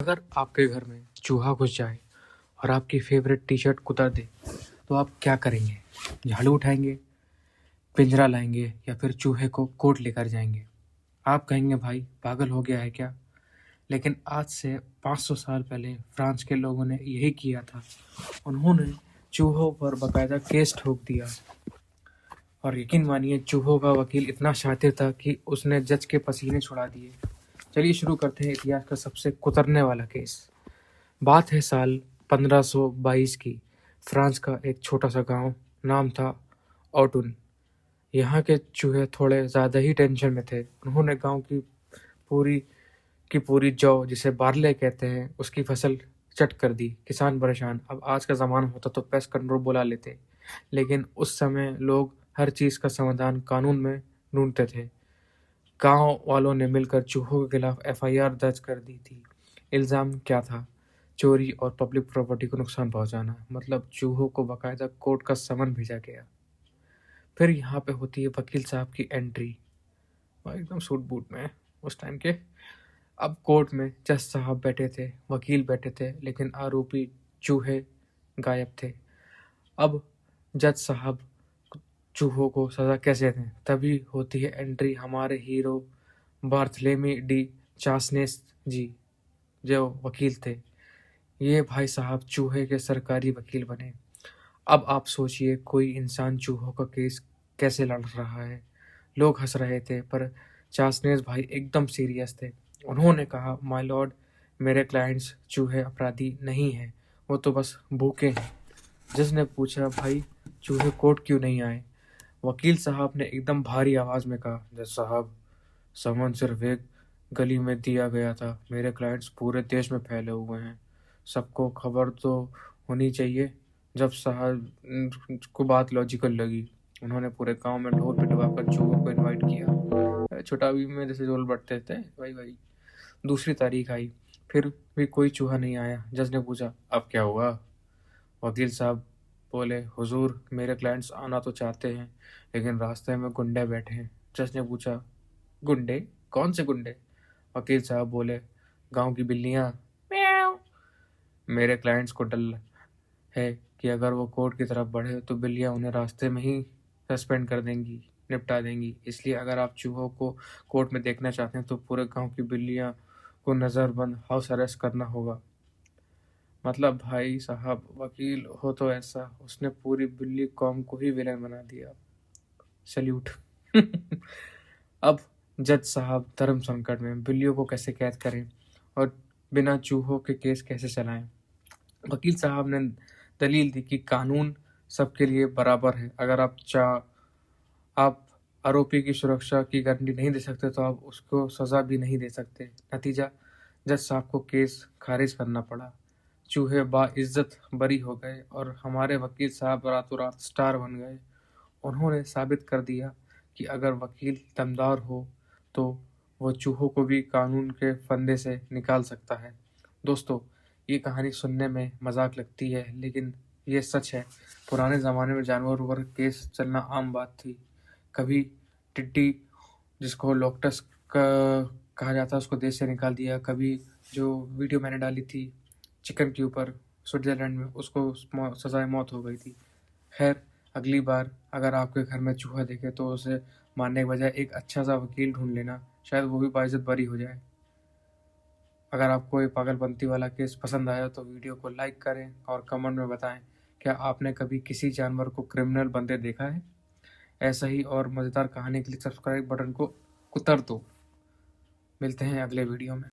अगर आपके घर में चूहा घुस जाए और आपकी फेवरेट टी शर्ट कुतर दे तो आप क्या करेंगे? झाड़ू उठाएंगे, पिंजरा लाएंगे या फिर चूहे को कोर्ट लेकर जाएंगे? आप कहेंगे भाई पागल हो गया है क्या? लेकिन आज से 500 साल पहले फ्रांस के लोगों ने यही किया था। उन्होंने चूहों पर बाकायदा केस ठोक दिया और यकीन मानिए चूहों का वकील इतना शातिर था कि उसने जज के पसीने छुड़ा दिए। चलिए शुरू करते हैं इतिहास का सबसे कुतरने वाला केस। बात है साल 1522 की। फ्रांस का एक छोटा सा गांव, नाम था ऑटुन। यहाँ के चूहे थोड़े ज़्यादा ही टेंशन में थे। उन्होंने गांव पूरी जौ, जिसे बार्ले कहते हैं, उसकी फसल चट कर दी। किसान परेशान। अब आज का ज़माना होता तो पेस्ट कंट्रोल बुला लेते, लेकिन उस समय लोग हर चीज़ का समाधान कानून में ढूंढते थे। गांव वालों ने मिलकर चूहों के खिलाफ एफआईआर दर्ज कर दी थी। इल्ज़ाम क्या था? चोरी और पब्लिक प्रॉपर्टी को नुकसान पहुंचाना। मतलब चूहों को बाकायदा कोर्ट का समन भेजा गया। फिर यहाँ पे होती है वकील साहब की एंट्री, और एकदम सूट बूट में उस टाइम के। अब कोर्ट में जज साहब बैठे थे, वकील बैठे थे, लेकिन आरोपी चूहे गायब थे। अब जज साहब चूहों को सजा कैसे दें? तभी होती है एंट्री हमारे हीरो बार्थलेमी डी चासनेस जी, जो वकील थे। ये भाई साहब चूहे के सरकारी वकील बने। अब आप सोचिए कोई इंसान चूहों का केस कैसे लड़ रहा है। लोग हंस रहे थे पर चासनेस भाई एकदम सीरियस थे। उन्होंने कहा, माय लॉर्ड, मेरे क्लाइंट्स चूहे अपराधी नहीं हैं, वो तो बस भूखे हैं। जज ने पूछा, भाई चूहे कोर्ट क्यों नहीं आए? वकील साहब ने एकदम भारी आवाज में कहा, जज साहब, समन सिर्फ एक गली में दिया गया था। मेरे क्लाइंट्स पूरे देश में फैले हुए हैं, सबको खबर तो होनी चाहिए। जब साहब को बात लॉजिकल लगी, उन्होंने पूरे गांव में ढोल पिटवाकर चूहों को इनवाइट किया। छोटा भीम में जैसे ढोल बटते थे वही। दूसरी तारीख आई, फिर भी कोई चूहा नहीं आया। जज ने पूछा, अब क्या हुआ? वकील साहब बोले, हुजूर, मेरे क्लाइंट्स आना तो चाहते हैं, लेकिन रास्ते में गुंडे बैठे हैं। जज ने पूछा, गुंडे? कौन से गुंडे? वकील साहब बोले, गांव की बिल्लियां। मेरे क्लाइंट्स को डर है कि अगर वो कोर्ट की तरफ बढ़े तो बिल्लियां उन्हें रास्ते में ही सस्पेंड कर देंगी, निपटा देंगी। इसलिए अगर आप चूहों को कोर्ट में देखना चाहते हैं तो पूरे गांव की बिल्लियां को नज़रबंद, हाउस अरेस्ट करना होगा। मतलब भाई साहब, वकील हो तो ऐसा, उसने पूरी बिल्ली कौम को ही विलेन बना दिया। सल्यूट। अब जज साहब धर्म संकट में, बिल्लियों को कैसे कैद करें और बिना चूहों के केस कैसे चलाएं? वकील साहब ने दलील दी कि कानून सबके लिए बराबर है। अगर आप आरोपी की सुरक्षा की गारंटी नहीं दे सकते तो आप उसको सजा भी नहीं दे सकते। नतीजा, जज साहब को केस खारिज करना पड़ा। चूहे बाइज्जत बरी हो गए और हमारे वकील साहब रातों रात स्टार बन गए। उन्होंने साबित कर दिया कि अगर वकील दमदार हो तो वो चूहों को भी कानून के फंदे से निकाल सकता है। दोस्तों, ये कहानी सुनने में मजाक लगती है, लेकिन ये सच है। पुराने ज़माने में जानवरों पर केस चलना आम बात थी। कभी टिड्डी, जिसको लोक्टस कहा जाता है, उसको देश से निकाल दिया। कभी जो वीडियो मैंने डाली थी चिकन के ऊपर स्विट्ज़रलैंड में, उसको सजाए मौत हो गई थी। खैर, अगली बार अगर आपके घर में चूहा देखे तो उसे मारने के बजाय एक अच्छा सा वकील ढूंढ लेना, शायद वो भी बाइज्जत बरी हो जाए। अगर आपको ये पागलपंती वाला केस पसंद आया तो वीडियो को लाइक करें और कमेंट में बताएं, क्या आपने कभी किसी जानवर को क्रिमिनल बनते देखा है? ऐसा ही और मज़ेदार कहानी के लिए सब्सक्राइब बटन को कुतर दो। मिलते हैं अगले वीडियो में।